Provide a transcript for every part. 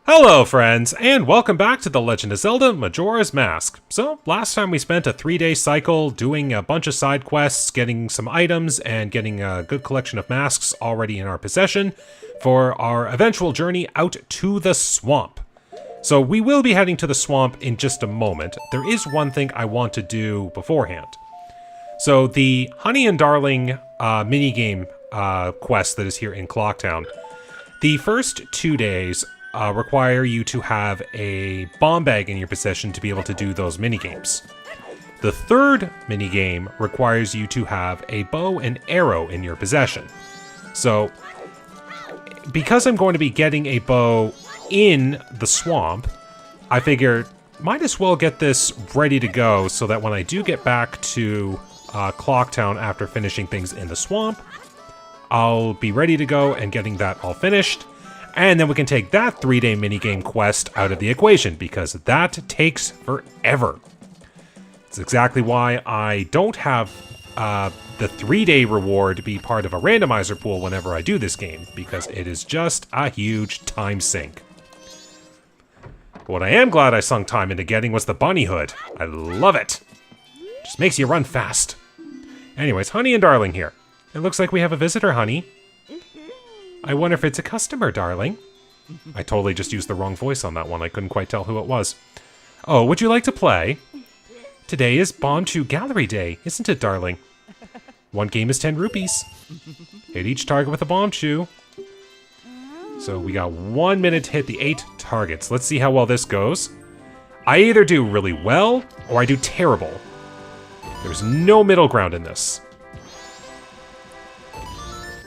Hello friends, and welcome back to The Legend of Zelda Majora's Mask. So, last time we spent a 3-day cycle doing a bunch of side quests, getting some items, and getting a good collection of masks already in our possession for our eventual journey out to the swamp. So we will be heading to the swamp in just a moment. There is one thing I want to do beforehand. So the Honey and Darling minigame quest that is here in Clocktown, the first 2 days require you to have a bomb bag in your possession to be able to do those minigames. The third minigame requires you to have a bow and arrow in your possession. So, because I'm going to be getting a bow in the swamp, I figured might as well get this ready to go so that when I do get back to Clocktown after finishing things in the swamp, I'll be ready to go and getting that all finished. And then we can take that 3-day minigame quest out of the equation, because that takes forever. It's exactly why I don't have the 3-day reward be part of a randomizer pool whenever I do this game, because it is just a huge time sink. But what I am glad I sunk time into getting was the bunny hood. I love it. Just makes you run fast. Anyways, Honey and Darling here. It looks like we have a visitor, Honey. I wonder if it's a customer, darling. I totally just used the wrong voice on that one. I couldn't quite tell who it was. Oh, would you like to play? Today is Bonchu Gallery Day, isn't it, darling? One game is 10 rupees. Hit each target with a Bonchu. So we got 1 minute to hit the 8 targets. Let's see how well this goes. I either do really well, or I do terrible. There's no middle ground in this.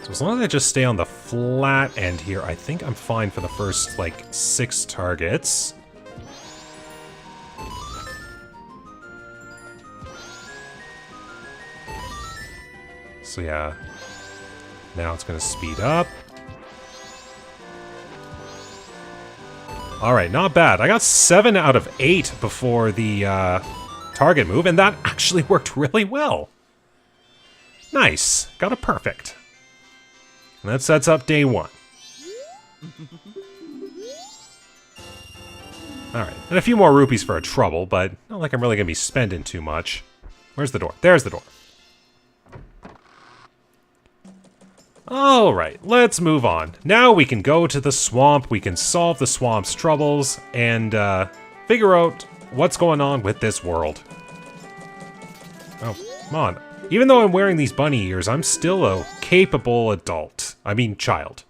As long as I just stay on the flat end here, I think I'm fine for the first, 6 targets. So yeah, now it's going to speed up. Alright, not bad. I got 7 out of 8 before the target move, and that actually worked really well. Nice. Got a perfect. And that sets up day 1. Alright, and a few more rupees for a trouble, but not like I'm really going to be spending too much. Where's the door? There's the door. Alright, let's move on. Now we can go to the swamp, we can solve the swamp's troubles, and figure out what's going on with this world. Oh, come on. Even though I'm wearing these bunny ears, I'm still a capable adult. I mean, child.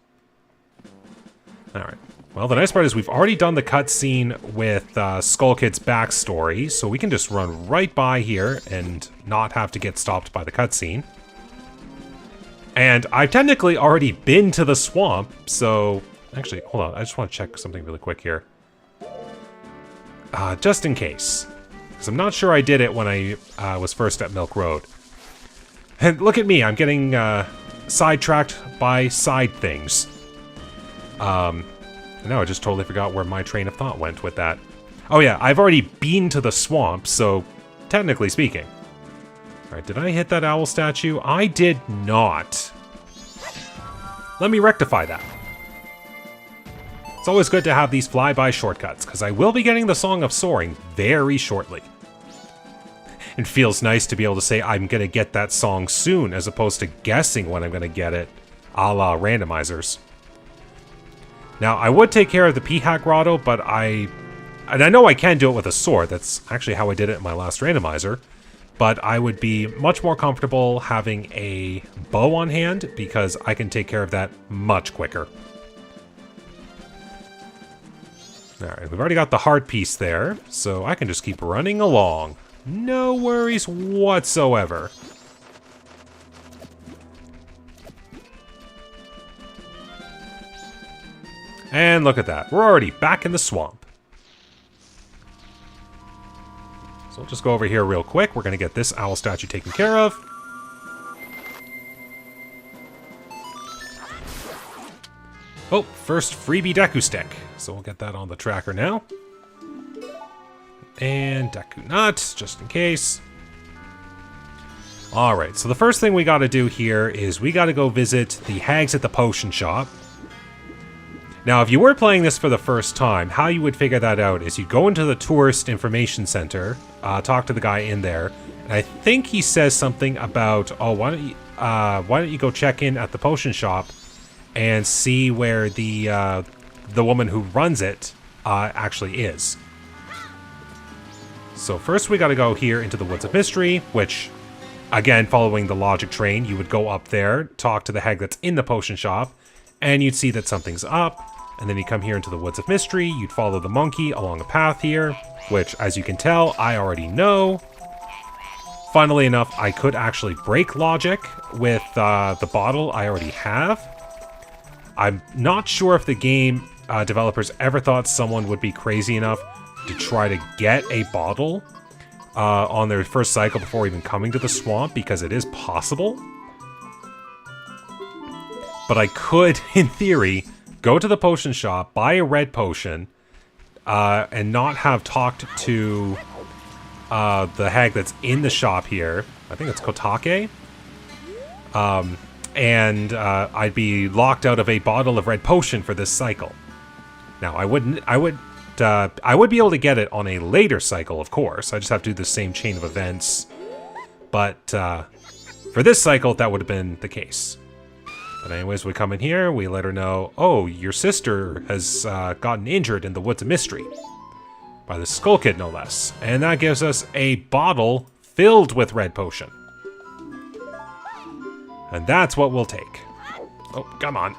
Alright. Well, the nice part is we've already done the cutscene with Skull Kid's backstory, so we can just run right by here and not have to get stopped by the cutscene. And I've technically already been to the swamp, so... Actually, hold on. I just want to check something really quick here. Just in case. Because I'm not sure I did it when I was first at Milk Road. And look at me, I'm getting sidetracked by side things. No, I just totally forgot where my train of thought went with that. Oh yeah, I've already been to the swamp, so technically speaking. Alright, did I hit that owl statue? I did not. Let me rectify that. It's always good to have these flyby shortcuts, because I will be getting the Song of Soaring very shortly. It feels nice to be able to say I'm going to get that song soon, as opposed to guessing when I'm going to get it, a la randomizers. Now, I would take care of the P-Hack Grotto, but I know I can do it with a sword. That's actually how I did it in my last randomizer. But I would be much more comfortable having a bow on hand, because I can take care of that much quicker. Alright, we've already got the heart piece there, so I can just keep running along. No worries whatsoever. And look at that. We're already back in the swamp. So we'll just go over here real quick. We're going to get this owl statue taken care of. Oh, first freebie Deku Stick. So we'll get that on the tracker now. And Deku Nut, just in case. Alright, so the first thing we gotta do here is we gotta go visit the hags at the potion shop. Now, if you were playing this for the first time, how you would figure that out is you go into the tourist information center, talk to the guy in there, and I think he says something about, oh, why don't you go check in at the potion shop and see where the woman who runs it actually is. So first we got to go here into the Woods of Mystery, which, again, following the logic train, you would go up there, talk to the hag that's in the potion shop, and you'd see that something's up. And then you come here into the Woods of Mystery, you'd follow the monkey along a path here, which, as you can tell, I already know. Funnily enough, I could actually break logic with the bottle I already have. I'm not sure if the game developers ever thought someone would be crazy enough to try to get a bottle on their first cycle before even coming to the swamp, because it is possible. But I could, in theory, go to the potion shop, buy a red potion, and not have talked to the hag that's in the shop here. I think it's Kotake. And I'd be locked out of a bottle of red potion for this cycle. Now, I would be able to get it on a later cycle, of course. I just have to do the same chain of events. But for this cycle, that would have been the case. But anyways, we come in here, we let her know, oh, your sister has gotten injured in the Woods of Mystery. By the Skull Kid, no less. And that gives us a bottle filled with red potion. And that's what we'll take. Oh, come on.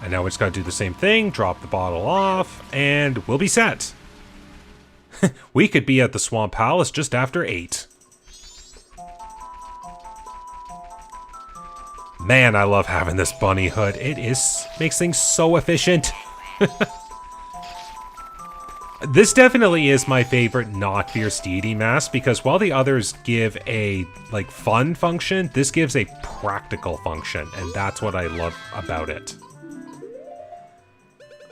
And now we just gotta do the same thing, drop the bottle off, and we'll be set. We could be at the Swamp Palace just after 8. Man, I love having this bunny hood. It makes things so efficient. This definitely is my favorite not Fierce Deity mask, because while the others give a fun function, this gives a practical function, and that's what I love about it.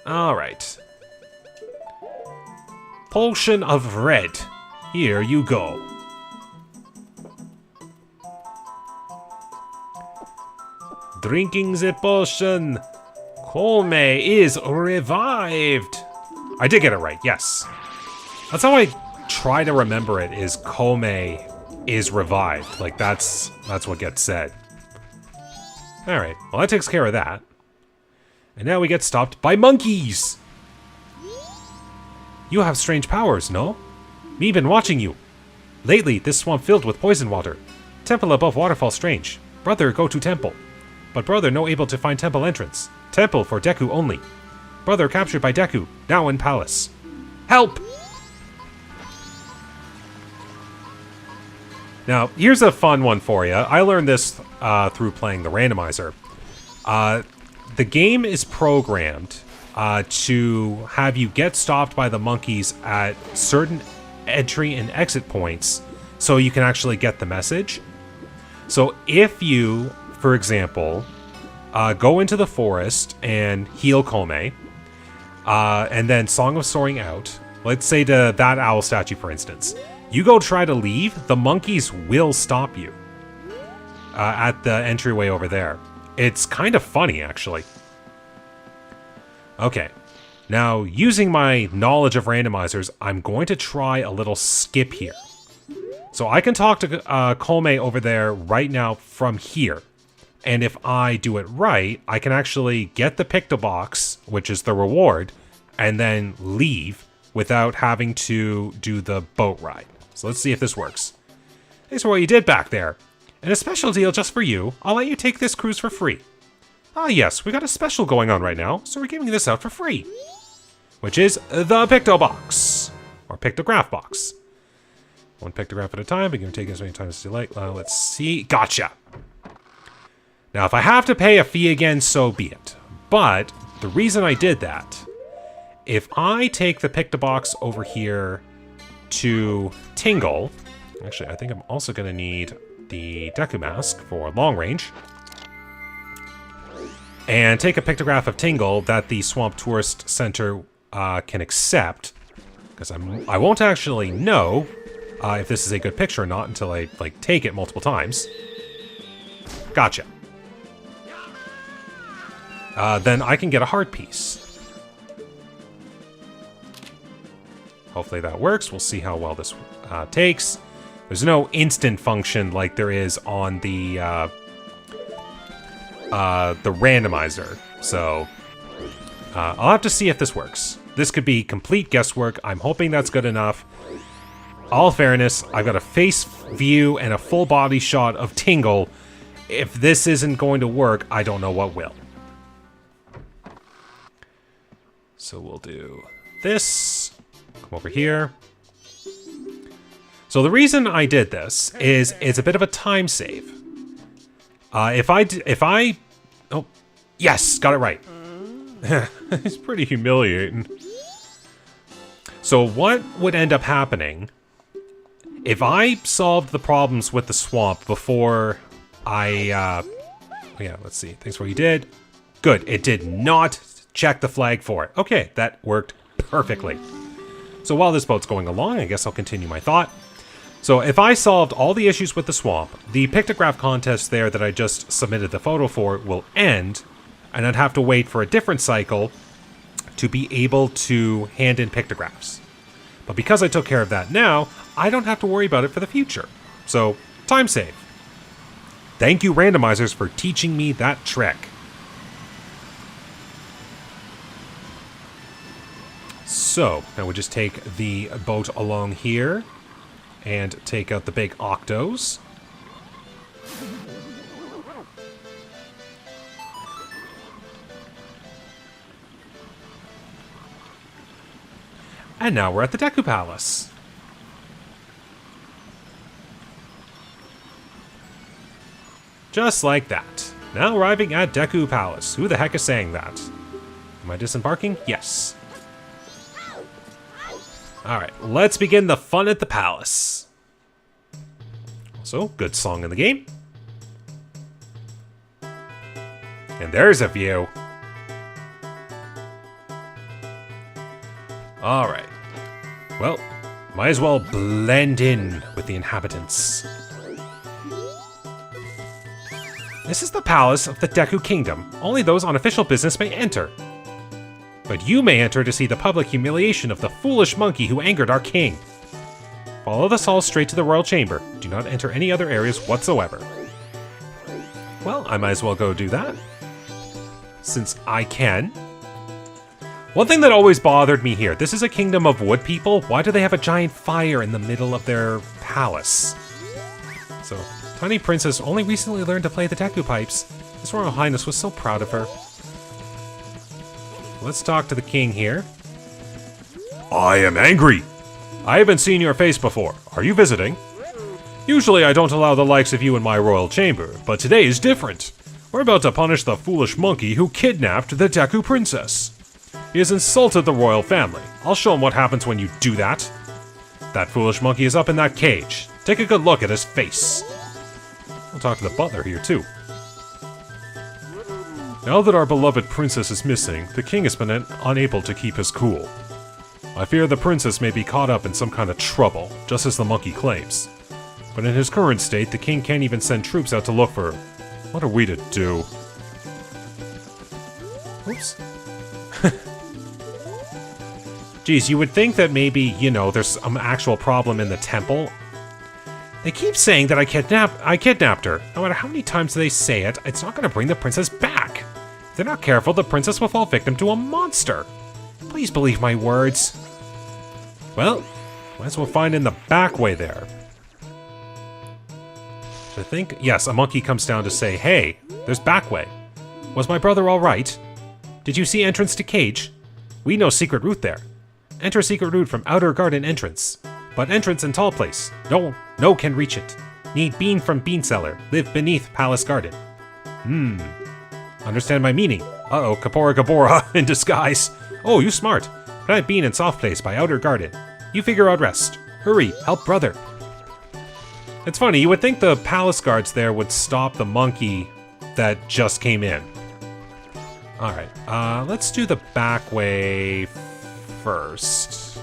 Alright. Potion of Red. Here you go. Drinking the potion. Kome is revived. I did get it right, yes. That's how I try to remember it, is Kome is revived. Like, that's what gets said. Alright, well that takes care of that. And now we get stopped by monkeys! You have strange powers, no? Me been watching you. Lately, this swamp filled with poison water. Temple above waterfall strange. Brother, go to temple. But brother no able to find temple entrance. Temple for Deku only. Brother captured by Deku, now in palace. Help! Now, here's a fun one for you. I learned this through playing the randomizer. The game is programmed to have you get stopped by the monkeys at certain entry and exit points so you can actually get the message. So if you, for example, go into the forest and heal Kome, and then Song of Soaring out, let's say to that owl statue, for instance, you go try to leave, the monkeys will stop you at the entryway over there. It's kind of funny, actually. Okay, now using my knowledge of randomizers, I'm going to try a little skip here. So I can talk to Kome over there right now from here. And if I do it right, I can actually get the Picto Box, which is the reward, and then leave without having to do the boat ride. So let's see if this works. Thanks for what you did back there. And a special deal just for you, I'll let you take this cruise for free. Ah yes, we got a special going on right now, so we're giving this out for free. Which is the Picto Box. Or Pictograph Box. One pictograph at a time, but you can take as many times as you like. Let's see. Gotcha! Now, if I have to pay a fee again, so be it. But the reason I did that, if I take the Picto Box over here to Tingle, actually, I think I'm also going to need the Deku Mask for long range, and take a pictograph of Tingle that the Swamp Tourist Center can accept, because I won't actually know if this is a good picture or not until I take it multiple times. Gotcha. Then I can get a heart piece. Hopefully that works. We'll see how well this takes. There's no instant function like there is on the randomizer. So I'll have to see if this works. This could be complete guesswork. I'm hoping that's good enough. All fairness, I've got a face view and a full body shot of Tingle. If this isn't going to work, I don't know what will. So we'll do this. Come over here. So the reason I did this is it's a bit of a time save. If I... Oh, yes, got it right. It's pretty humiliating. So what would end up happening if I solved the problems with the swamp before I... yeah, let's see. Thanks for what you did. Good, it did not check the flag for it. Okay, that worked perfectly. So while this boat's going along, I guess I'll continue my thought. So if I solved all the issues with the swamp, the pictograph contest there that I just submitted the photo for will end, and I'd have to wait for a different cycle to be able to hand in pictographs. But because I took care of that now, I don't have to worry about it for the future. So, time save. Thank you, randomizers, for teaching me that trick. So, now we just take the boat along here and take out the big octos. And now we're at the Deku Palace. Just like that. Now arriving at Deku Palace. Who the heck is saying that? Am I disembarking? Yes. Alright, let's begin the fun at the palace. Also, good song in the game. And there's a view. Alright. Well, might as well blend in with the inhabitants. This is the palace of the Deku Kingdom. Only those on official business may enter. But you may enter to see the public humiliation of the foolish monkey who angered our king. Follow the hall straight to the royal chamber. Do not enter any other areas whatsoever. Well, I might as well go do that. Since I can. One thing that always bothered me here, this is a kingdom of wood people. Why do they have a giant fire in the middle of their palace? So, Tiny Princess only recently learned to play the Deku Pipes. His Royal Highness was so proud of her. Let's talk to the king here. I am angry. I haven't seen your face before. Are you visiting? Usually I don't allow the likes of you in my royal chamber, but today is different. We're about to punish the foolish monkey who kidnapped the Deku Princess. He has insulted the royal family. I'll show him what happens when you do that. That foolish monkey is up in that cage. Take a good look at his face. We'll talk to the butler here too. Now that our beloved princess is missing, the king has been unable to keep his cool. I fear the princess may be caught up in some kind of trouble, just as the monkey claims. But in his current state, the king can't even send troops out to look for her. What are we to do? Oops. Geez, you would think that maybe, you know, there's some actual problem in the temple. They keep saying that I kidnapped her. No matter how many times they say it, it's not going to bring the princess back. If they're not careful, the princess will fall victim to a monster. Please believe my words. Well, might as well find in the back way there. I think, yes, a monkey comes down to say, hey, there's back way. Was my brother all right? Did you see entrance to cage? We know secret route there. Enter secret route from outer garden entrance. But entrance in tall place. No can reach it. Need bean from bean cellar. Live beneath palace garden. Understand my meaning. Uh-oh, Kapora Gabora in disguise. Oh, you smart. Plant bean in soft place by outer garden. You figure out rest. Hurry, help brother. It's funny, you would think the palace guards there would stop the monkey that just came in. Alright, let's do the back way first.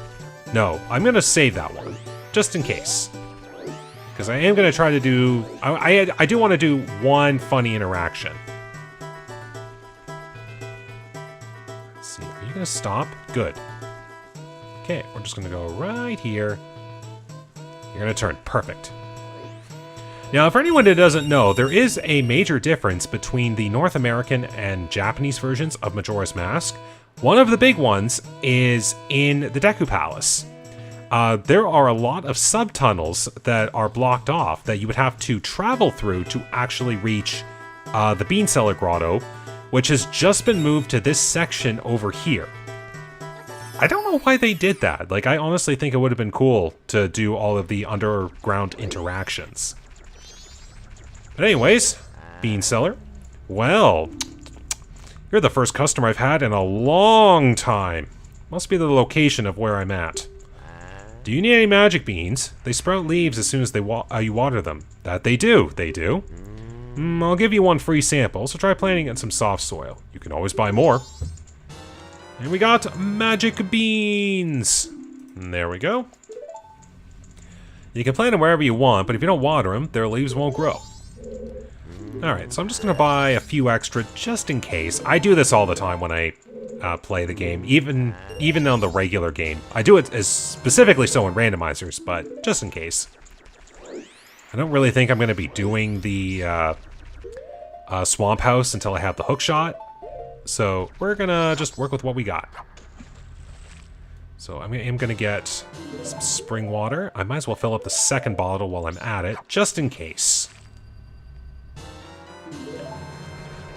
No, I'm gonna save that one, just in case. because I am going to try to do... I do want to do one funny interaction. Let's see. Are you going to stop? Good. Okay, we're just going to go right here. You're going to turn. Perfect. Now, for anyone that doesn't know, there is a major difference between the North American and Japanese versions of Majora's Mask. One of the big ones is in the Deku Palace. There are a lot of subtunnels that are blocked off that you would have to travel through to actually reach the Bean Cellar Grotto, which has just been moved to this section over here. I don't know why they did that. Like, I honestly think it would have been cool to do all of the underground interactions. But anyways, Bean Cellar. Well, you're the first customer I've had in a long time. Must be the location of where I'm at. Do you need any magic beans? They sprout leaves as soon as you water them. That they do, I'll give you one free sample, so try planting in some soft soil. You can always buy more. And we got magic beans. And there we go. You can plant them wherever you want, but if you don't water them, their leaves won't grow. Alright, so I'm just going to buy a few extra just in case. I do this all the time when I play the game, even on the regular game. I do it as specifically so in randomizers, but just in case. I don't really think I'm going to be doing the Swamp House until I have the hook shot. So we're going to just work with what we got. So I am going to get some spring water. I might as well fill up the second bottle while I'm at it, just in case.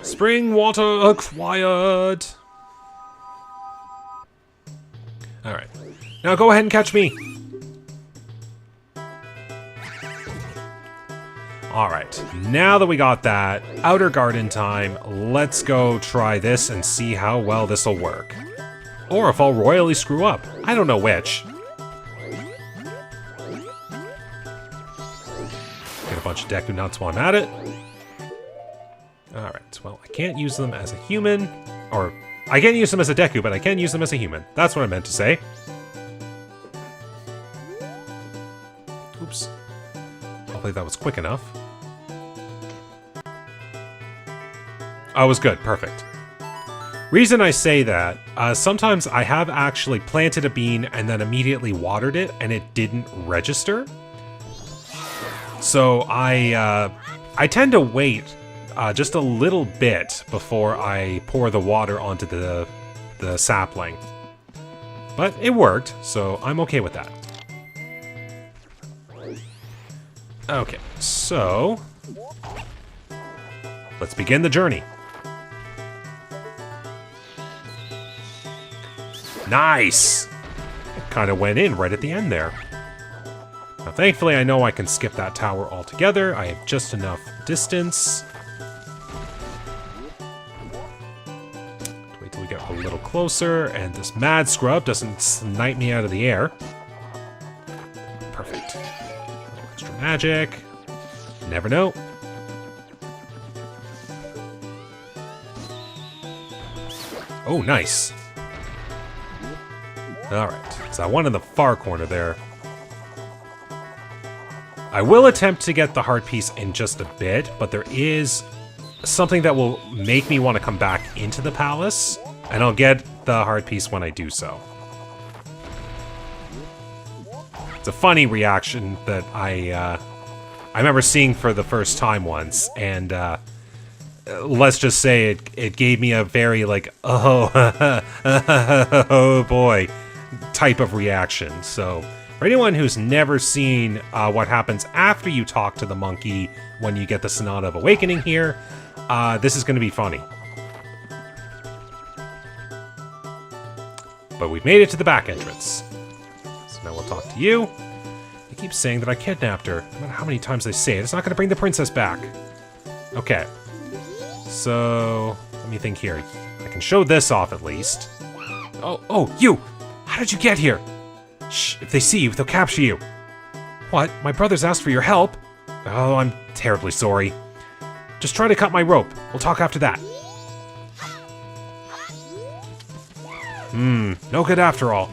Spring water acquired! Alright. Now go ahead and catch me! Alright, now that we got that, outer garden time, let's go try this and see how well this'll work. Or if I'll royally screw up. I don't know which. Get a bunch of Deku nuts while I'm at it. Alright, well, I can't use them as a human, or I can't use them as a Deku, but I can use them as a human. That's what I meant to say. Oops. Hopefully that was quick enough. Oh, it was good. Perfect. Reason I say that, sometimes I have actually planted a bean and then immediately watered it, and it didn't register. So I tend to wait just a little bit before I pour the water onto the sapling. But it worked, so I'm okay with that. Okay, so let's begin the journey. Nice! Kind of went in right at the end there. Now, thankfully, I know I can skip that tower altogether. I have just enough distance. Wait till we get a little closer, and this mad scrub doesn't snipe me out of the air. Perfect. Extra magic. Never know. Oh, nice. Alright, so that one in the far corner there. I will attempt to get the heart piece in just a bit, but there is something that will make me want to come back into the palace, and I'll get the heart piece when I do so. It's a funny reaction that I remember seeing for the first time once, and let's just say it gave me a very like, oh, oh boy, type of reaction. So for anyone who's never seen what happens after you talk to the monkey when you get the Sonata of Awakening here, this is going to be funny. But we've made it to the back entrance. So now we'll talk to you. They keep saying that I kidnapped her. No matter how many times they say it, it's not going to bring the princess back. Okay. So, let me think here. I can show this off at least. Oh, you! How did you get here? Shh, if they see you, they'll capture you. What? My brothers asked for your help? Oh, I'm terribly sorry. Just try to cut my rope. We'll talk after that. No good after all.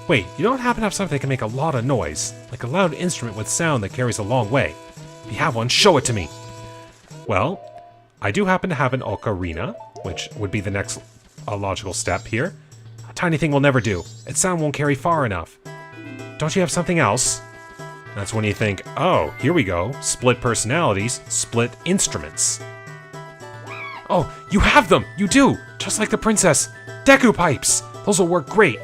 Wait, you don't happen to have something that can make a lot of noise? Like a loud instrument with sound that carries a long way? If you have one, show it to me. Well, I do happen to have an ocarina, which would be the next logical step here. A tiny thing will never do. Its sound won't carry far enough. Don't you have something else? That's when you think, oh, here we go. Split personalities, split instruments. Oh, you have them! You do! Just like the princess! Deku pipes! Those will work great!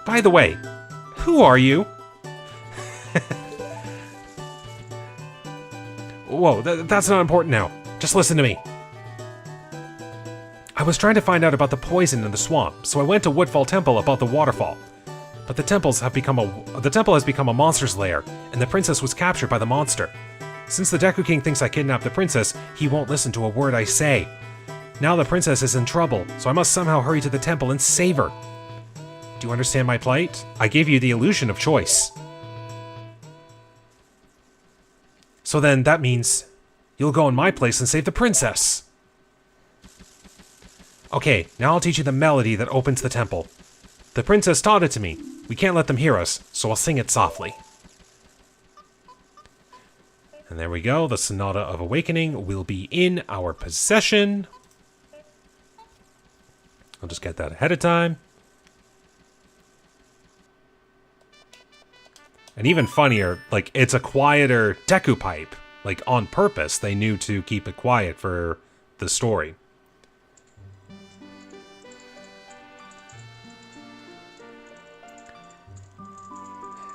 By the way, who are you? Whoa, that's not important now. Just listen to me. I was trying to find out about the poison in the swamp, so I went to Woodfall Temple about the waterfall. But the temple has become a monster's lair, and the princess was captured by the monster. Since the Deku King thinks I kidnapped the princess, he won't listen to a word I say. Now the princess is in trouble, so I must somehow hurry to the temple and save her. Do you understand my plight? I gave you the illusion of choice. So then that means you'll go in my place and save the princess. Okay, now I'll teach you the melody that opens the temple. The princess taught it to me. We can't let them hear us, so I'll sing it softly. And there we go, the Sonata of Awakening will be in our possession. I'll just get that ahead of time. And even funnier, like, it's a quieter Deku pipe. Like, on purpose, they knew to keep it quiet for the story.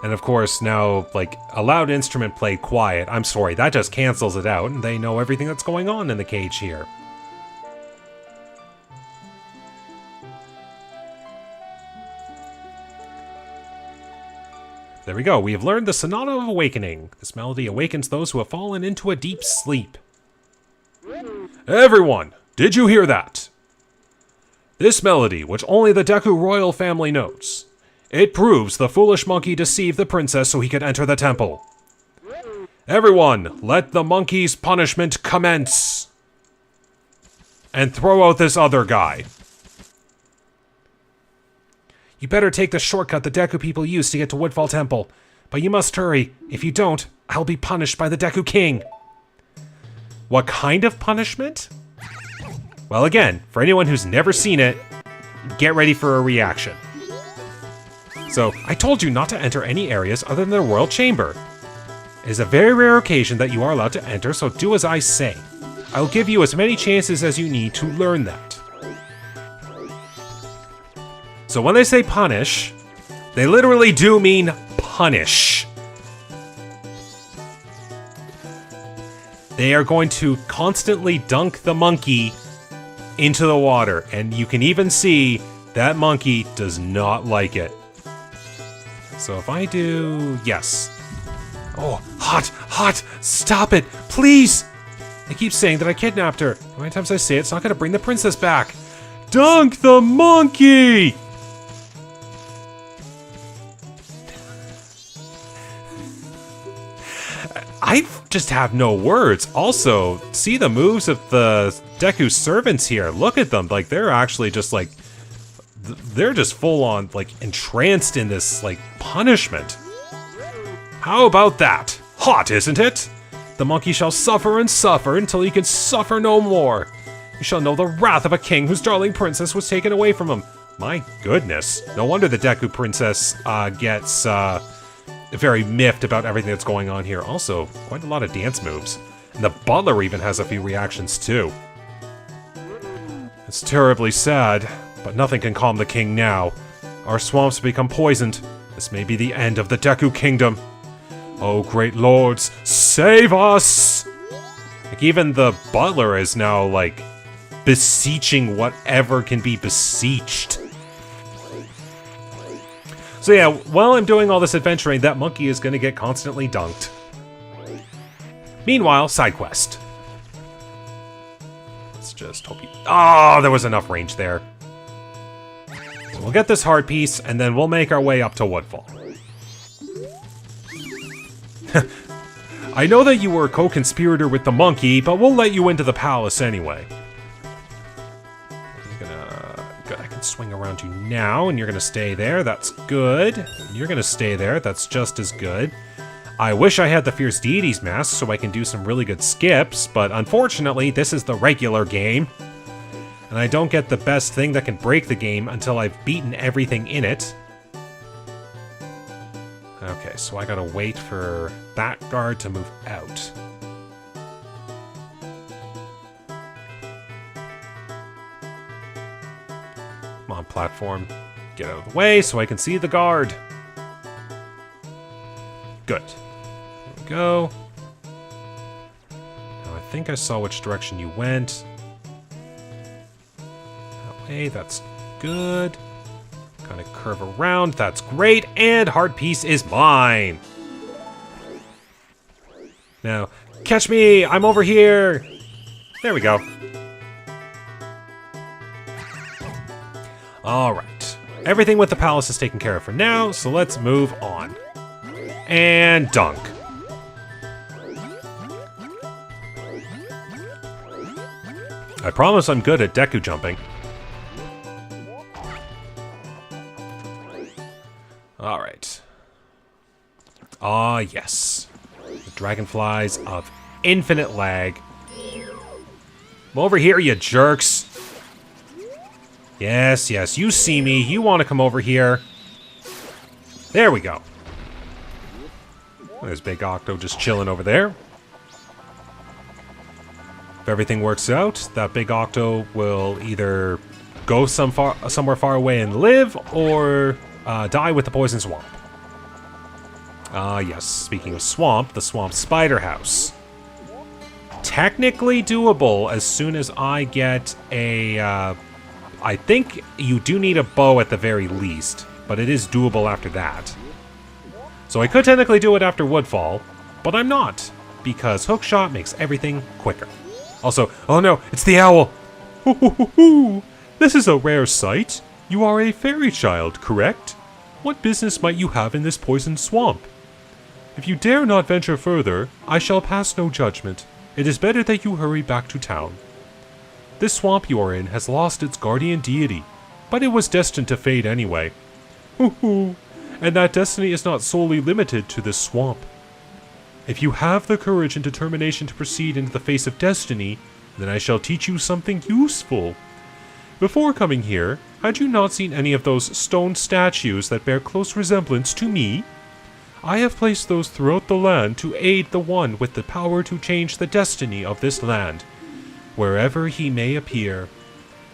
And of course, now, like, a loud instrument played quiet. I'm sorry, that just cancels it out, and they know everything that's going on in the cage here. There we go, we have learned the Sonata of Awakening. This melody awakens those who have fallen into a deep sleep. Everyone, did you hear that? This melody, which only the Deku royal family knows. It proves the foolish monkey deceived the princess so he could enter the temple. Everyone, let the monkey's punishment commence. And throw out this other guy. You better take the shortcut the Deku people use to get to Woodfall Temple. But you must hurry. If you don't, I'll be punished by the Deku King. What kind of punishment? Well, again, for anyone who's never seen it, get ready for a reaction. So, I told you not to enter any areas other than the Royal Chamber. It is a very rare occasion that you are allowed to enter, so do as I say. I'll give you as many chances as you need to learn that. So when they say punish, they literally do mean punish. They are going to constantly dunk the monkey into the water, and you can even see that monkey does not like it. So if I do... yes. Oh, hot, hot, stop it, please! They keep saying that I kidnapped her. How many times I say it's not going to bring the princess back? Dunk the monkey! I just have no words. Also, see the moves of the Deku servants here. Look at them. Like, they're actually just like... they're just full on, like, entranced in this, like, punishment. How about that? Hot, isn't it? The monkey shall suffer and suffer until he can suffer no more. You shall know the wrath of a king whose darling princess was taken away from him. My goodness. No wonder the Deku princess gets very miffed about everything that's going on here. Also, quite a lot of dance moves. And the butler even has a few reactions too. It's terribly sad, but nothing can calm the king now. Our swamps have become poisoned. This may be the end of the Deku Kingdom. Oh, great lords, save us! Like, even the butler is now, like, beseeching whatever can be beseeched. So yeah, while I'm doing all this adventuring, that monkey is going to get constantly dunked. Meanwhile, side quest. Let's just hope you... oh, there was enough range there. So we'll get this heart piece, and then we'll make our way up to Woodfall. I know that you were a co-conspirator with the monkey, but we'll let you into the palace anyway. Good, I can can swing around you now, and you're going to stay there. That's good. You're going to stay there. That's just as good. I wish I had the Fierce Deities mask so I can do some really good skips, but unfortunately, this is the regular game. And I don't get the best thing that can break the game until I've beaten everything in it. Okay, so I gotta wait for that guard to move out. Come on, platform. Get out of the way so I can see the guard. Good. There we go. Now I think I saw which direction you went. That way, that's good. Kind of curve around, that's great, and Heart Piece is mine! Now, catch me! I'm over here! There we go. Alright. Everything with the palace is taken care of for now, so let's move on. And dunk. I promise I'm good at Deku jumping. Alright. Ah, yes. The dragonflies of infinite lag. Come over here, you jerks. Yes, yes, you see me. You want to come over here. There we go. There's Big Octo just chilling over there. If everything works out, that Big Octo will either go somewhere far away and live, or die with the Poison Swamp. Yes, speaking of swamp, the Swamp Spider House. Technically doable as soon as I get a... I think you do need a bow at the very least, but it is doable after that. So I could technically do it after Woodfall, but I'm not, because Hookshot makes everything quicker. Also, oh no, it's the owl! Hoo hoo hoo hoo! This is a rare sight. You are a fairy child, correct? What business might you have in this poisoned swamp? If you dare not venture further, I shall pass no judgment. It is better that you hurry back to town. This swamp you are in has lost its guardian deity, but it was destined to fade anyway. Hoo hoo! And that destiny is not solely limited to this swamp. If you have the courage and determination to proceed into the face of destiny, then I shall teach you something useful. Before coming here, had you not seen any of those stone statues that bear close resemblance to me? I have placed those throughout the land to aid the one with the power to change the destiny of this land, wherever he may appear.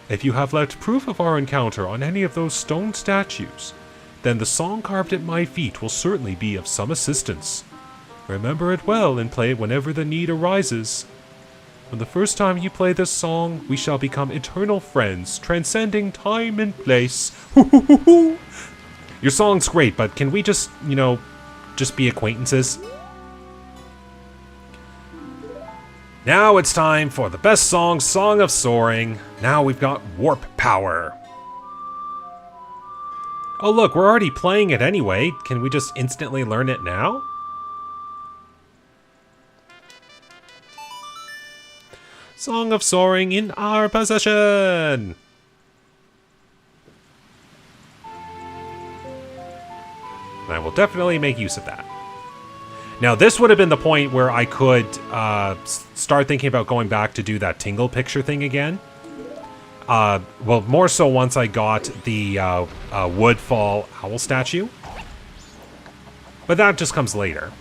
If you have left proof of our encounter on any of those stone statues, then the song carved at my feet will certainly be of some assistance. Remember it well and play it whenever the need arises. When the first time you play this song, we shall become eternal friends, transcending time and place. Your song's great, but can we just, you know, just be acquaintances? Now it's time for the best song, Song of Soaring. Now we've got Warp Power. Oh look, we're already playing it anyway. Can we just instantly learn it now? Song of Soaring in our possession! And I will definitely make use of that. Now this would have been the point where I could start thinking about going back to do that Tingle picture thing again. Well, more so once I got the Woodfall Owl statue. But that just comes later.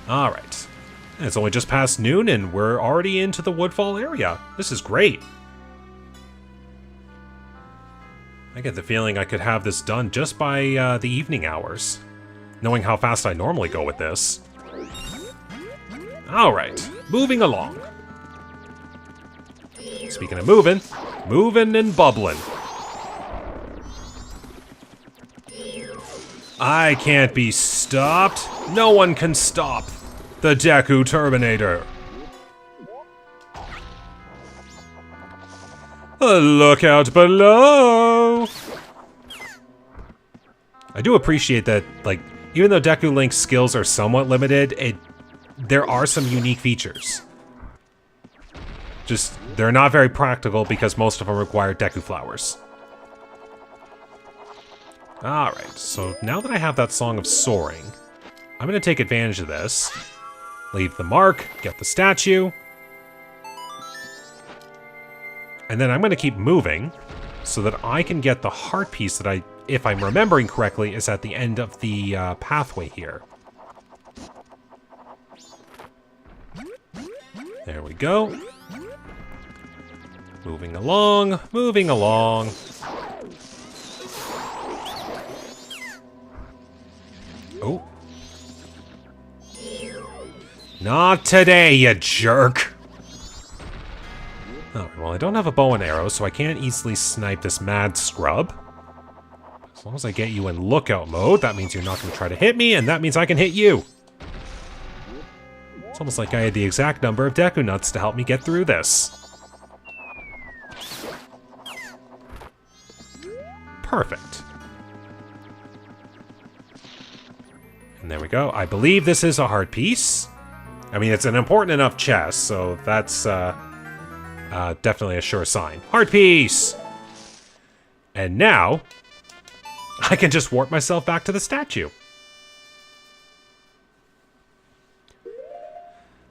Alright. It's only just past noon and we're already into the Woodfall area. This is great. I get the feeling I could have this done just by the evening hours, knowing how fast I normally go with this. Alright, moving along. Speaking of moving and bubbling. I can't be stopped. No one can stop the Deku Terminator. Look out below! I do appreciate that, like, even though Deku Link's skills are somewhat limited, there are some unique features. Just, they're not very practical because most of them require Deku Flowers. Alright, so now that I have that Song of Soaring, I'm going to take advantage of this. Leave the mark, get the statue. And then I'm going to keep moving so that I can get the heart piece that if I'm remembering correctly, is at the end of the pathway here. There we go. Moving along, moving along. Oh. Not today, you jerk! Oh, well, I don't have a bow and arrow, so I can't easily snipe this mad scrub. As long as I get you in lookout mode, that means you're not going to try to hit me, and that means I can hit you! It's almost like I had the exact number of Deku Nuts to help me get through this. Perfect. And there we go. I believe this is a heart piece. I mean, it's an important enough chest, so that's definitely a sure sign. Heart piece! And now, I can just warp myself back to the statue.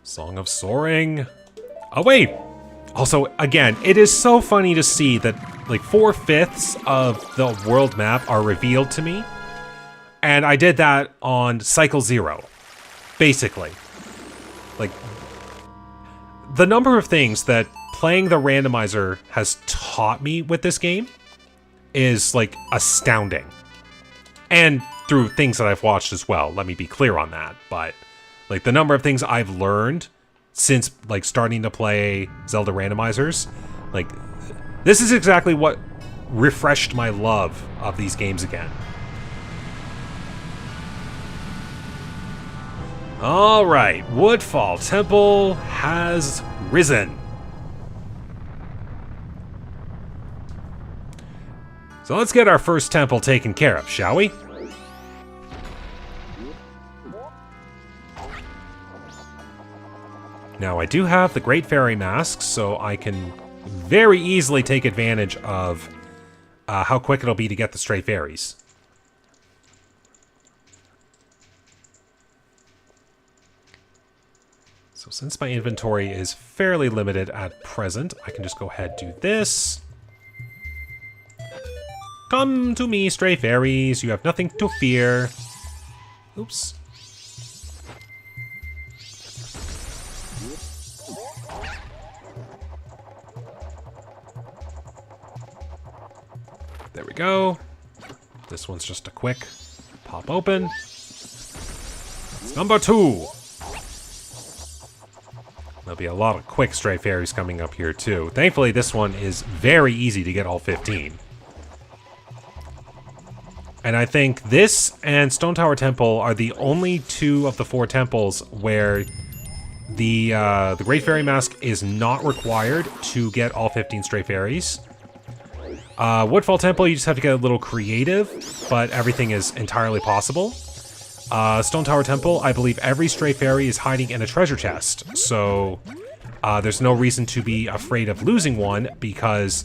Song of Soaring. Oh, wait! Also, again, it is so funny to see that, like, 4/5 of the world map are revealed to me. And I did that on Cycle 0. Basically. Like, the number of things that playing the randomizer has taught me with this game is, like, astounding. And through things that I've watched as well, let me be clear on that. But, like, the number of things I've learned since, like, starting to play Zelda randomizers, like, this is exactly what refreshed my love of these games again. Alright, Woodfall Temple has risen. So let's get our first temple taken care of, shall we? Now, I do have the Great Fairy Mask, so I can very easily take advantage of how quick it'll be to get the stray fairies. So since my inventory is fairly limited at present, I can just go ahead and do this. Come to me, stray fairies. You have nothing to fear. Oops. There we go. This one's just a quick pop open. That's number 2. There'll be a lot of quick stray fairies coming up here too. Thankfully, this one is very easy to get all 15. And I think this and Stone Tower Temple are the only 2 of the 4 temples where the Great Fairy Mask is not required to get all 15 stray fairies. Woodfall Temple, you just have to get a little creative, but everything is entirely possible. Stone Tower Temple, I believe every stray fairy is hiding in a treasure chest, so there's no reason to be afraid of losing one because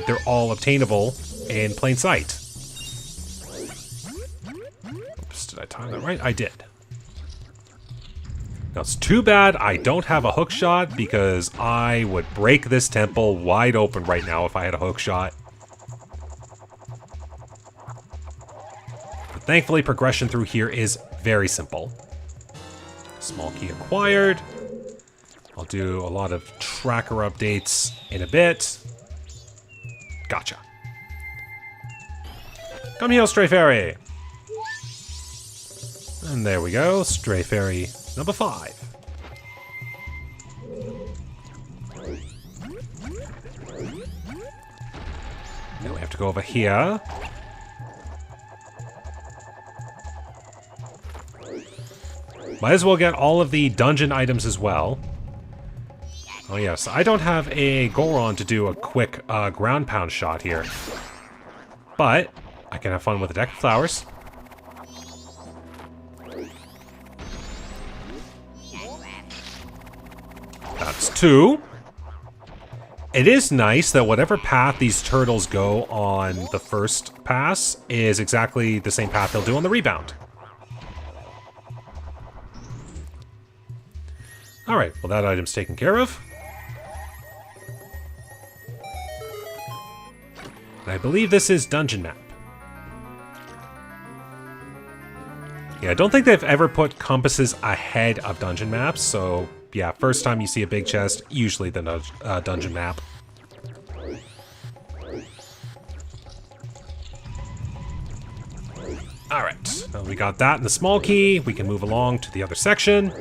they're all obtainable in plain sight. Oops, did I time that right? I did. Now, it's too bad I don't have a hook shot because I would break this temple wide open right now if I had a hook shot. Thankfully, progression through here is very simple. Small key acquired. I'll do a lot of tracker updates in a bit. Gotcha. Come here, Stray Fairy. And there we go, Stray Fairy number 5. Now we have to go over here. Might as well get all of the dungeon items as well. Oh yes, I don't have a Goron to do a quick ground pound shot here. But I can have fun with a deck of flowers. That's 2. It is nice that whatever path these turtles go on the first pass is exactly the same path they'll do on the rebound. Alright, well that item's taken care of. And I believe this is Dungeon Map. Yeah, I don't think they've ever put compasses ahead of dungeon maps, so yeah, first time you see a big chest, usually the dungeon map. Alright, now we got that in the small key, we can move along to the other section.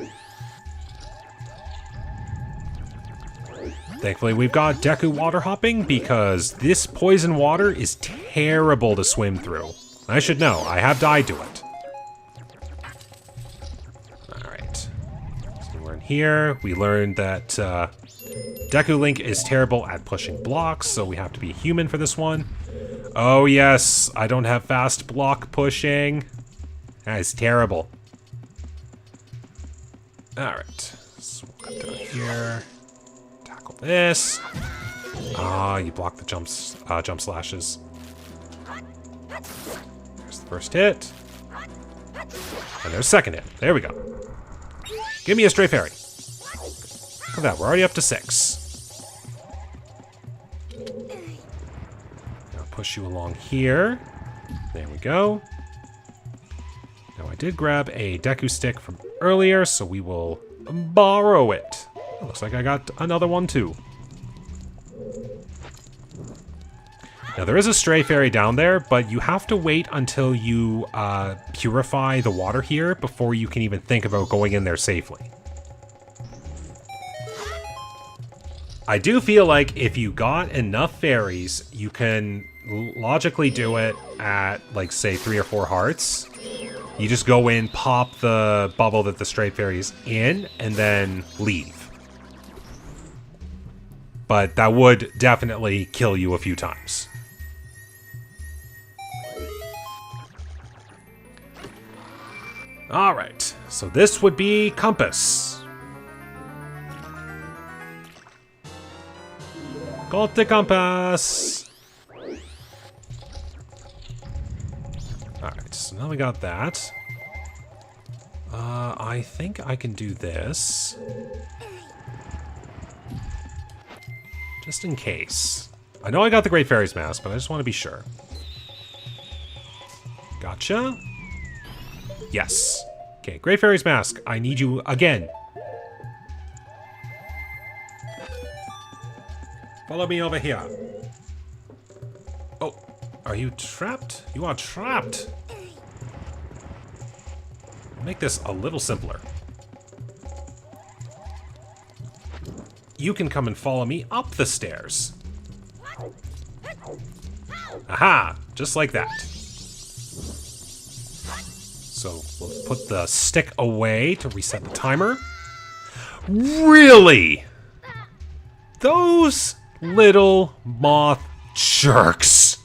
Thankfully, we've got Deku water hopping because this poison water is terrible to swim through. I should know, I have died to it. Alright, so we're in here. We learned that Deku Link is terrible at pushing blocks, so we have to be human for this one. Oh yes, I don't have fast block pushing. That is terrible. Alright, so we'll come down here. This. Ah, you block the jump slashes. There's the first hit. And there's second hit. There we go. Give me a stray fairy. Look at that, we're already up to 6. Now push you along here. There we go. Now I did grab a Deku stick from earlier, so we will borrow it. Looks like I got another one too. Now there is a stray fairy down there, but you have to wait until you purify the water here before you can even think about going in there safely. I do feel like if you got enough fairies, you can logically do it at, like, say 3 or 4 hearts. You just go in, pop the bubble that the stray fairy's in, and then leave. But that would definitely kill you a few times. Alright, so this would be Compass. Got the compass! Alright, so now we got that. I think I can do this. Just in case. I know I got the Great Fairy's Mask, but I just want to be sure. Gotcha. Yes. Okay, Great Fairy's Mask. I need you again. Follow me over here. Oh, are you trapped? You are trapped. Make this a little simpler. You can come and follow me up the stairs. Aha! Just like that. So we'll put the stick away to reset the timer. Really? Those little moth jerks.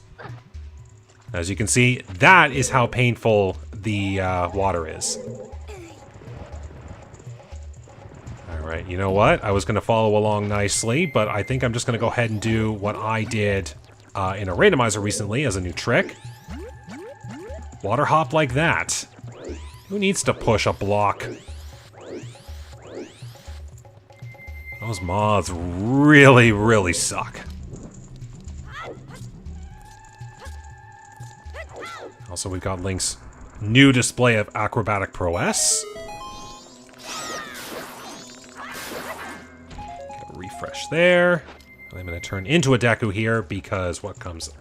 As you can see, that is how painful the water is. Alright, you know what? I was going to follow along nicely, but I think I'm just going to go ahead and do what I did in a randomizer recently as a new trick. Water hop like that. Who needs to push a block? Those moths really, really suck. Also, we've got Link's new display of acrobatic prowess. Refresh there. I'm going to turn into a Deku here because what comes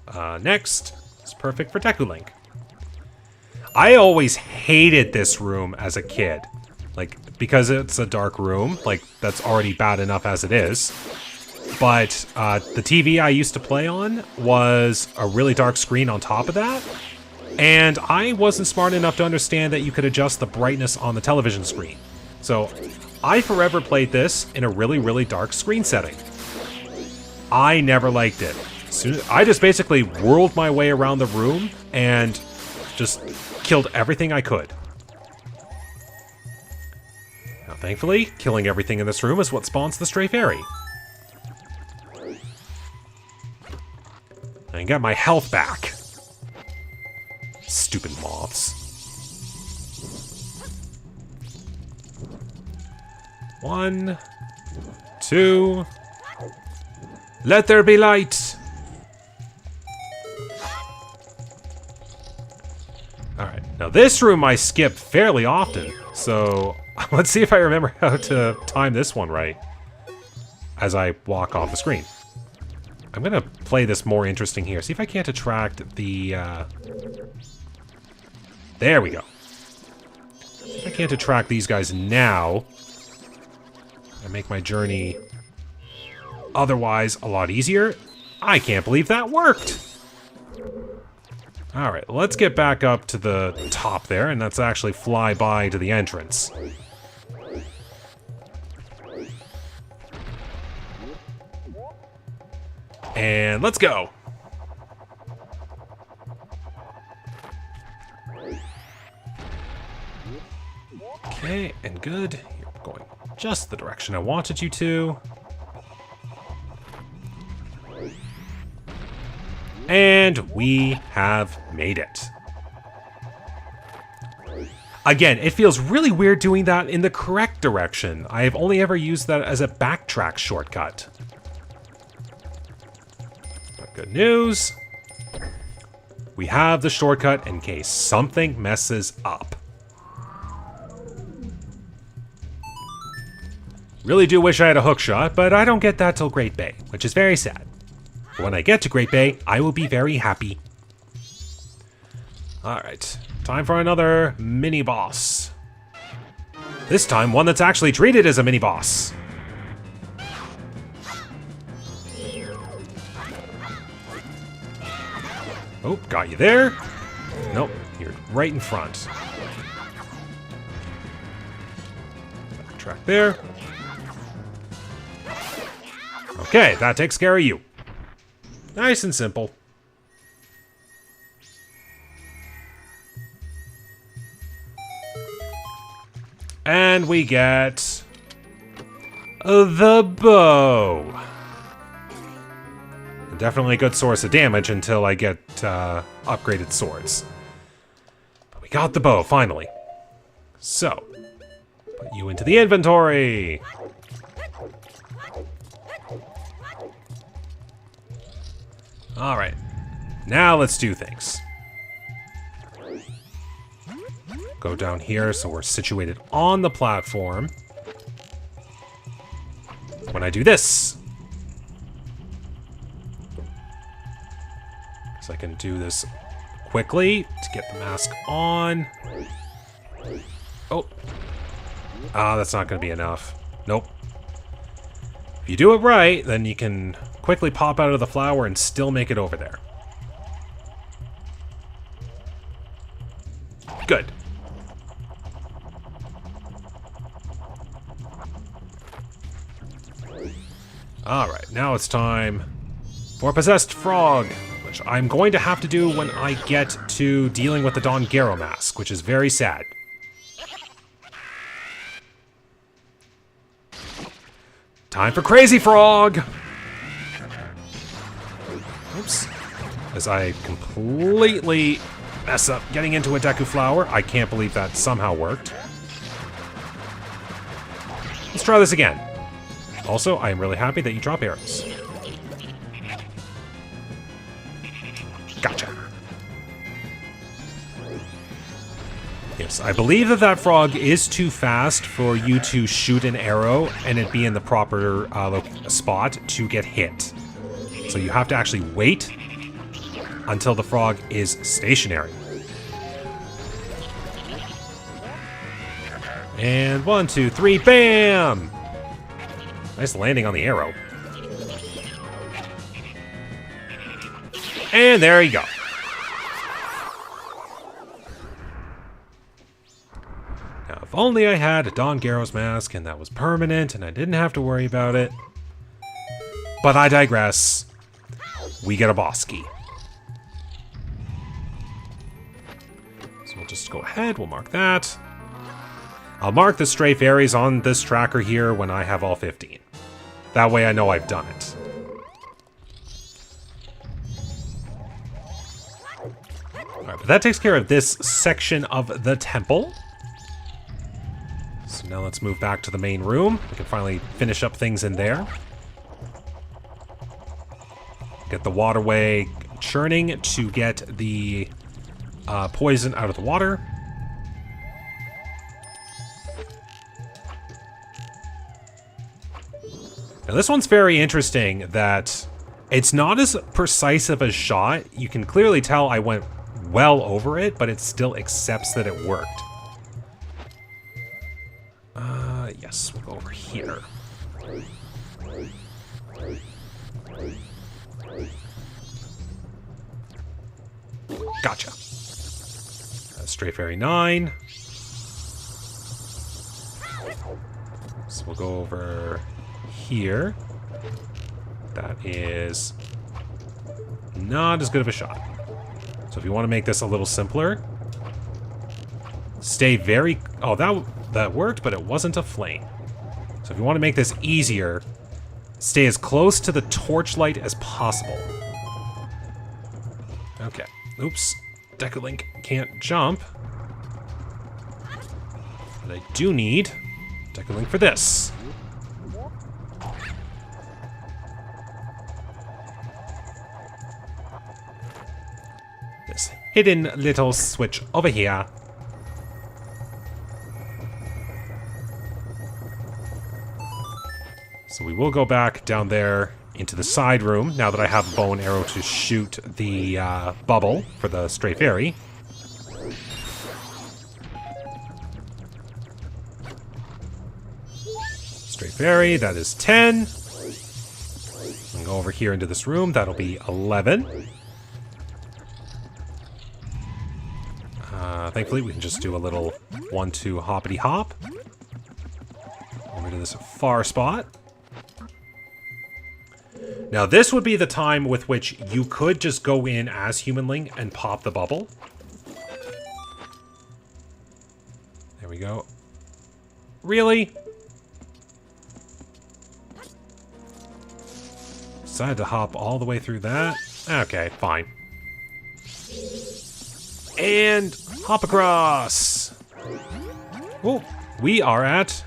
next is perfect for Deku Link. I always hated this room as a kid. Like, because it's a dark room, like, that's already bad enough as it is. But the TV I used to play on was a really dark screen on top of that. And I wasn't smart enough to understand that you could adjust the brightness on the television screen. So I forever played this in a really, really dark screen setting. I never liked it. I just basically whirled my way around the room and just killed everything I could. Now, thankfully, killing everything in this room is what spawns the Stray Fairy. And get my health back. Stupid moths. 1, 2. Let there be light. Alright, now this room I skip fairly often, so let's see if I remember how to time this one right as I walk off the screen. I'm gonna play this more interesting here. See if I can't attract the, There we go. See if I can't attract these guys now and make my journey otherwise a lot easier. I can't believe that worked! Alright, let's get back up to the top there, and let's actually fly by to the entrance. And let's go! Okay, and good. You're going just the direction I wanted you to. And we have made it. Again, it feels really weird doing that in the correct direction. I have only ever used that as a backtrack shortcut. But good news. We have the shortcut in case something messes up. Really do wish I had a hook shot, but I don't get that till Great Bay, which is very sad. But when I get to Great Bay, I will be very happy. Alright, time for another mini-boss. This time, one that's actually treated as a mini-boss. Oh, got you there. Nope, you're right in front. Backtrack there. Okay, that takes care of you. Nice and simple. And we get the bow. Definitely a good source of damage until I get upgraded swords. But we got the bow, finally. So, put you into the inventory. Alright, now let's do things. Go down here so we're situated on the platform. When I do this, so I can do this quickly to get the mask on. Oh. Ah, that's not going to be enough. Nope. If you do it right, then you can quickly pop out of the flower and still make it over there. Good. Alright, now it's time for Possessed Frog, which I'm going to have to do when I get to dealing with the Don Garo mask, which is very sad. Time for Crazy Frog! Oops. As I completely mess up getting into a Deku Flower. I can't believe that somehow worked. Let's try this again. Also, I am really happy that you drop arrows. Gotcha. Yes, I believe that that frog is too fast for you to shoot an arrow and it be in the proper spot to get hit. So you have to actually wait until the frog is stationary. And 1, 2, 3, bam! Nice landing on the arrow. And there you go. Now, if only I had a Don Garo's mask and that was permanent and I didn't have to worry about it. But I digress. We get a boss key. So we'll just go ahead, we'll mark that. I'll mark the stray fairies on this tracker here when I have all 15. That way I know I've done it. Alright, but that takes care of this section of the temple. So now let's move back to the main room. We can finally finish up things in there. Get the waterway churning to get the poison out of the water. Now this one's very interesting that it's not as precise of a shot. You can clearly tell I went well over it, but it still accepts that it worked. Yes, we'll go over here. Gotcha. Stray Fairy 9. So we'll go over here. That is not as good of a shot. So if you want to make this a little simpler, stay very... Oh, that worked, but it wasn't a flame. So if you want to make this easier, stay as close to the torchlight as possible. Okay. Oops. Decalink can't jump. But I do need Decalink for this. This hidden little switch over here. So we will go back down there into the side room now that I have a bow and arrow to shoot the bubble for the Stray Fairy. Stray Fairy, that is 10. And go over here into this room, that'll be 11. Thankfully, we can just do a little 1-2 hoppity hop over to this far spot. Now, this would be the time with which you could just go in as Humanling and pop the bubble. There we go. Really? Decided to hop all the way through that? Okay, fine. And hop across! Oh, we are at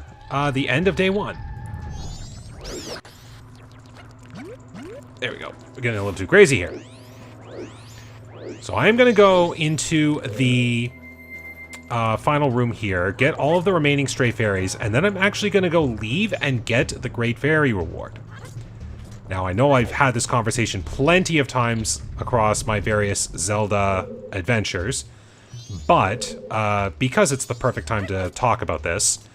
the end of day 1. There we go. We're getting a little too crazy here. So I am going to go into the final room here, get all of the remaining Stray Fairies, and then I'm actually going to go leave and get the Great Fairy reward. Now, I know I've had this conversation plenty of times across my various Zelda adventures, but because it's the perfect time to talk about this,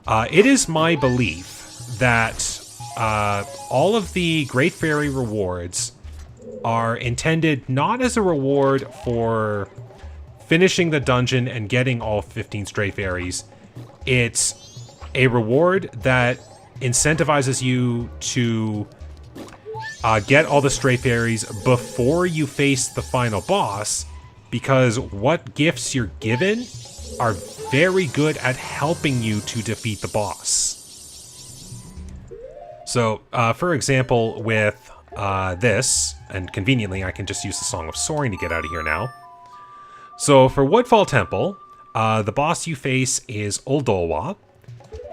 it is my belief that all of the Great Fairy rewards are intended not as a reward for finishing the dungeon and getting all 15 Stray Fairies. It's a reward that incentivizes you to get all the Stray Fairies before you face the final boss, because what gifts you're given are very good at helping you to defeat the boss. So, for example, with this, and conveniently I can just use the Song of Soaring to get out of here now. So for Woodfall Temple, the boss you face is Odolwa,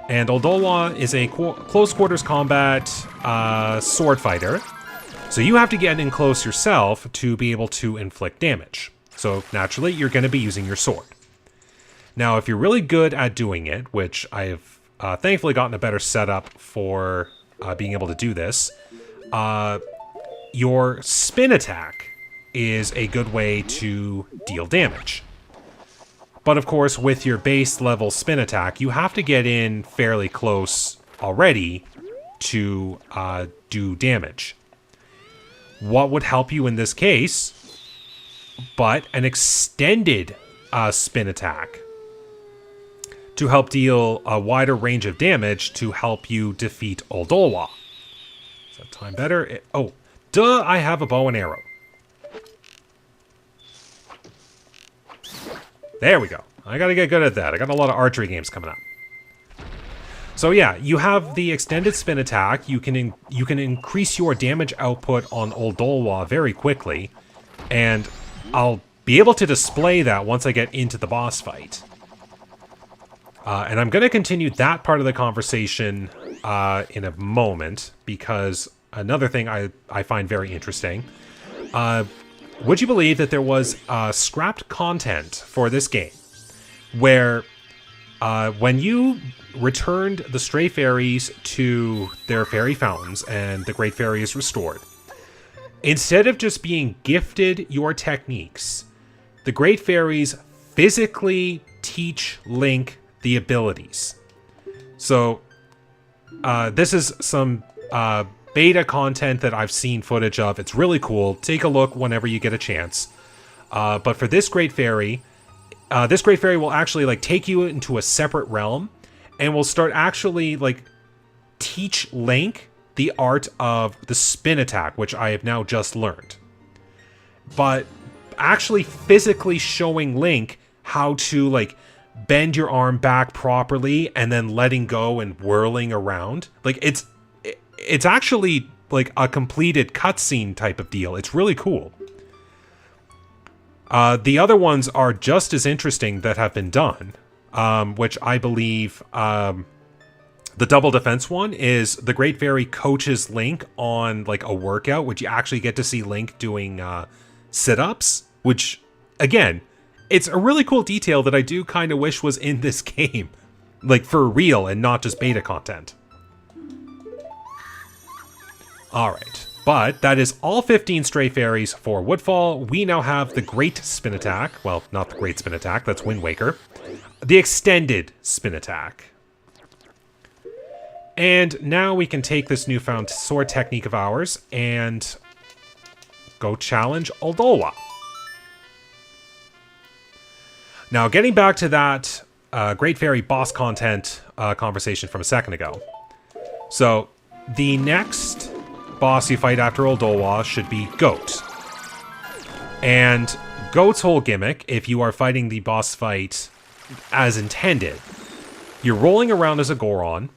and Odolwa is a close quarters combat sword fighter. So you have to get in close yourself to be able to inflict damage. So naturally, you're going to be using your sword. Now, if you're really good at doing it, which I have thankfully gotten a better setup for being able to do this, your spin attack is a good way to deal damage. But of course, with your base level spin attack, you have to get in fairly close already to do damage. What would help you in this case but an extended spin attack to help deal a wider range of damage to help you defeat Odolwa? Is that time better? Oh, duh, I have a bow and arrow. There we go. I gotta get good at that. I got a lot of archery games coming up. So yeah, you have the extended spin attack. You can increase your damage output on Odolwa very quickly, and I'll be able to display that once I get into the boss fight. And I'm going to continue that part of the conversation in a moment, because another thing I find very interesting. Would you believe that there was scrapped content for this game where when you returned the stray fairies to their fairy fountains and the Great Fairy is restored, instead of just being gifted your techniques, the Great Fairies physically teach Link the abilities. So, this is some beta content that I've seen footage of. It's really cool. Take a look whenever you get a chance. But for this Great Fairy will actually like take you into a separate realm and will start actually like teach Link the art of the spin attack, which I have now just learned. But actually physically showing Link how to like bend your arm back properly and then letting go and whirling around. Like it's actually like a completed cutscene type of deal. It's really cool. The other ones are just as interesting that have been done, which I believe the double defense one is the Great Fairy coaches Link on like a workout, which you actually get to see Link doing sit-ups, which again, it's a really cool detail that I do kind of wish was in this game, like for real and not just beta content. Alright, but that is all 15 stray fairies for Woodfall. We now have the Great Spin Attack. Well, not the Great Spin Attack, that's Wind Waker. The Extended Spin Attack. And now we can take this newfound sword technique of ours and go challenge Odolwa. Now, getting back to that Great Fairy boss content conversation from a second ago. So, the next boss you fight after Odolwa should be Goat. And Goat's whole gimmick, if you are fighting the boss fight as intended, you're rolling around as a Goron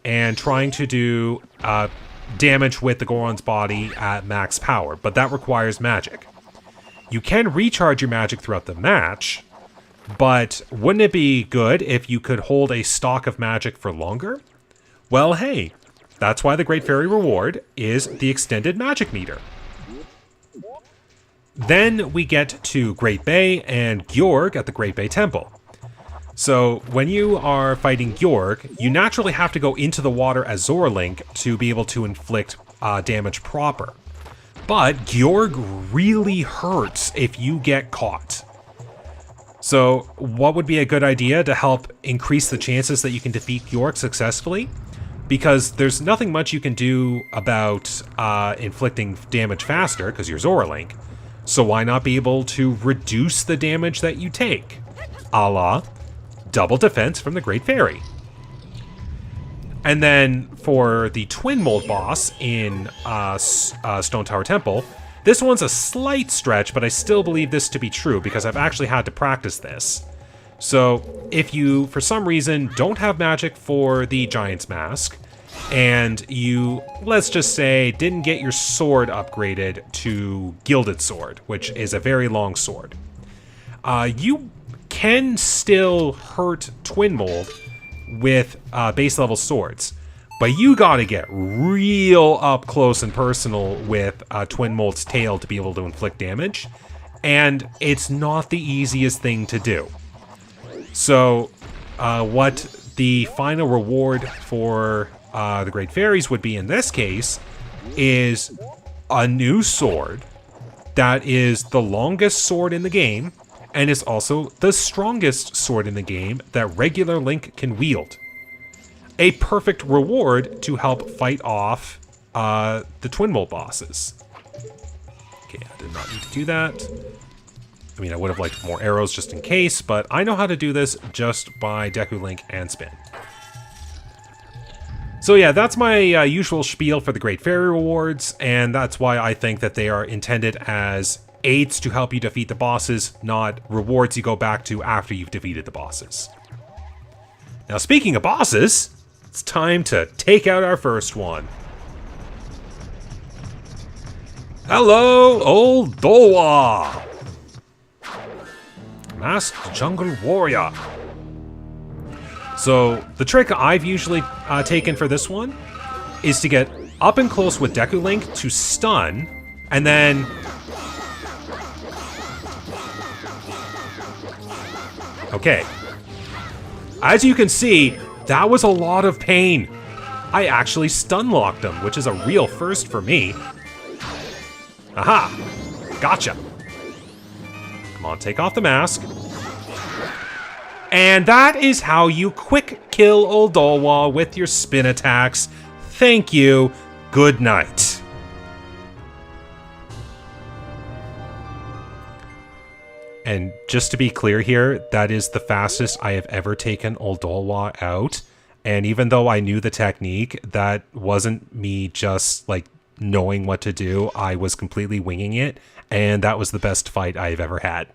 and trying to do damage with the Goron's body at max power, but that requires magic. You can recharge your magic throughout the match, but wouldn't it be good if you could hold a stock of magic for longer? Well, hey, that's why the Great Fairy reward is the extended magic meter. Then we get to Great Bay and Gjorg at the Great Bay Temple. So when you are fighting Gjorg, you naturally have to go into the water as Zora Link to be able to inflict damage proper. But Gjorg really hurts if you get caught. So what would be a good idea to help increase the chances that you can defeat Gjorg successfully? Because there's nothing much you can do about inflicting damage faster, because you're Zora Link. So why not be able to reduce the damage that you take? A la double defense from the Great Fairy. And then for the Twin Mold boss in Stone Tower Temple, this one's a slight stretch, but I still believe this to be true because I've actually had to practice this. So if you, for some reason, don't have magic for the Giant's Mask, and you, let's just say, didn't get your sword upgraded to Gilded Sword, which is a very long sword, you can still hurt Twin Mold with base level swords, but you gotta get real up close and personal with Twin Mold's tail to be able to inflict damage, and it's not the easiest thing to do. So what the final reward for the Great Fairies would be in this case is a new sword that is the longest sword in the game, and is also the strongest sword in the game that regular Link can wield. A perfect reward to help fight off the Twin Mold bosses. Okay, I did not need to do that. I mean, I would have liked more arrows just in case, but I know how to do this just by Deku Link and Spin. So yeah, that's my usual spiel for the Great Fairy rewards, and that's why I think that they are intended as aids to help you defeat the bosses, not rewards you go back to after you've defeated the bosses. Now, speaking of bosses, it's time to take out our first one. Hello, Odolwa! Masked Jungle Warrior. So, the trick I've usually taken for this one is to get up and close with Deku Link to stun, and then... Okay. As you can see, that was a lot of pain. I actually stun-locked him, which is a real first for me. Aha! Gotcha. Come on, take off the mask. And that is how you quick kill Odolwa with your spin attacks. Thank you. Good night. And just to be clear here, that is the fastest I have ever taken Odolwa out. And even though I knew the technique, that wasn't me just like knowing what to do. I was completely winging it. And that was the best fight I've ever had.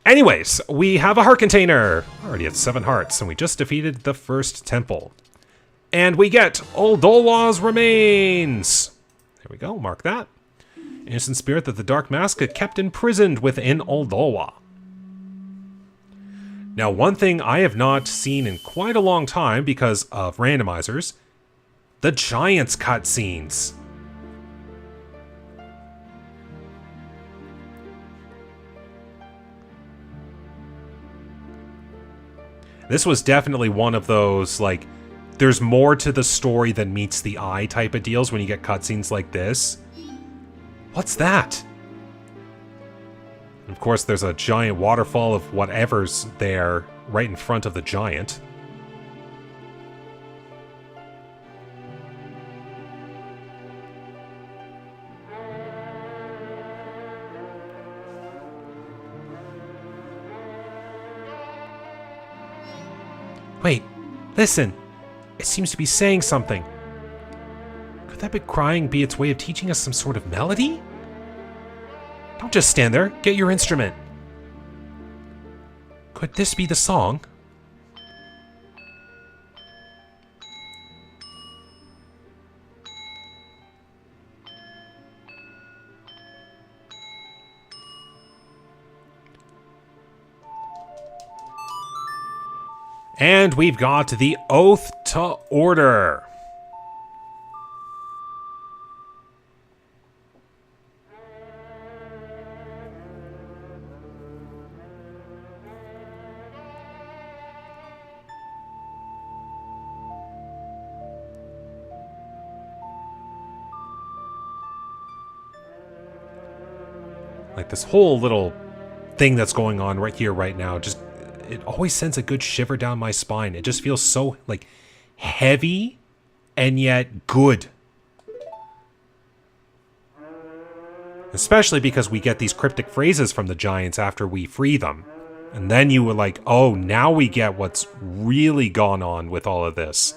Anyways, we have a heart container. Already at 7 hearts, and we just defeated the first temple. And we get Odolwa's remains. There we go, mark that. Innocent spirit that the Dark Mask had kept imprisoned within Odolwa. Now, one thing I have not seen in quite a long time because of randomizers, the Giants cutscenes. This was definitely one of those, like, there's more to the story than meets the eye type of deals when you get cutscenes like this. What's that? And of course, there's a giant waterfall of whatever's there right in front of the giant. Wait, listen. It seems to be saying something. Could that bit crying be its way of teaching us some sort of melody? Don't just stand there. Get your instrument. Could this be the song? And we've got the Oath to Order. Like this whole little thing that's going on right here, right now, just it always sends a good shiver down my spine. It just feels so, like, heavy and yet good. Especially because we get these cryptic phrases from the giants after we free them. And then you were like, oh, now we get what's really gone on with all of this.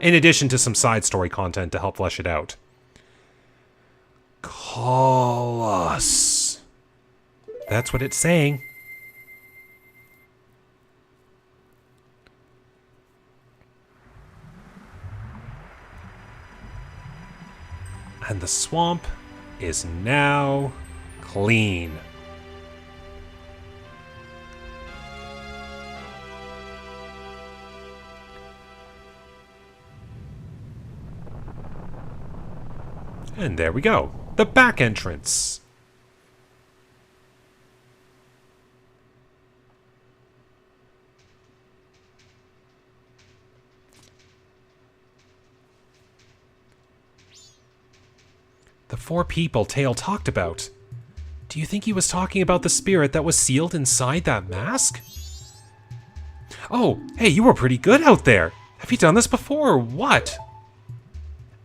In addition to some side story content to help flesh it out. Call us. That's what it's saying. And the swamp is now clean. And there we go. The back entrance. The 4 people Tail talked about. Do you think he was talking about the spirit that was sealed inside that mask? Oh, hey, you were pretty good out there. Have you done this before or what?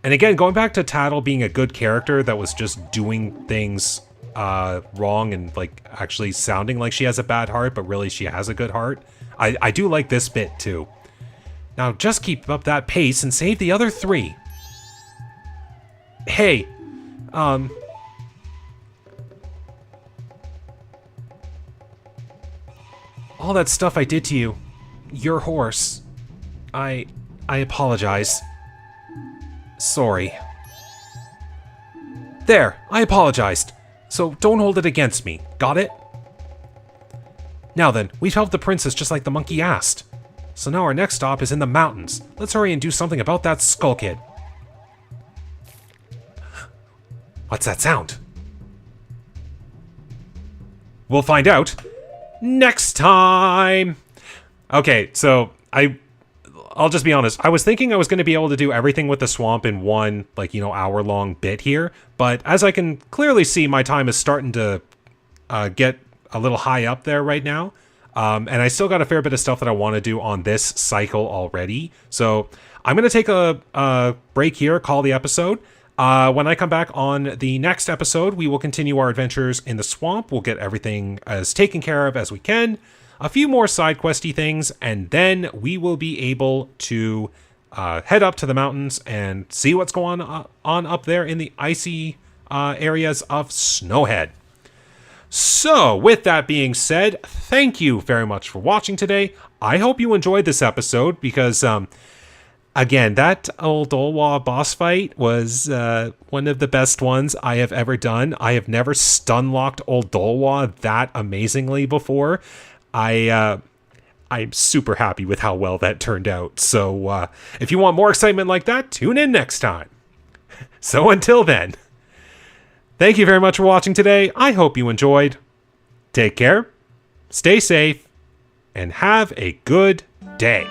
And again, going back to Tattle being a good character that was just doing things wrong and like actually sounding like she has a bad heart, but really she has a good heart. I do like this bit too. Now just keep up that pace and save the other 3. Hey, all that stuff I did to you, your horse, I apologize. Sorry. There, I apologized. So don't hold it against me. Got it? Now then, we've helped the princess just like the monkey asked. So now our next stop is in the mountains. Let's hurry and do something about that skull kid. What's that sound? We'll find out next time. Okay, so I'll just be honest. I was thinking I was going to be able to do everything with the swamp in one, hour-long bit here. But as I can clearly see, my time is starting to get a little high up there right now. And I still got a fair bit of stuff that I want to do on this cycle already. So I'm going to take a break here, call the episode. When I come back on the next episode, we will continue our adventures in the swamp. We'll get everything as taken care of as we can. A few more side questy things, and then we will be able to head up to the mountains and see what's going on up there in the icy areas of Snowhead. So, with that being said, thank you very much for watching today. I hope you enjoyed this episode because, again, that Odolwa boss fight was one of the best ones I have ever done. I have never stun-locked Odolwa that amazingly before. I'm super happy with how well that turned out. So, if you want more excitement like that, tune in next time. So until then, thank you very much for watching today. I hope you enjoyed. Take care, stay safe, and have a good day.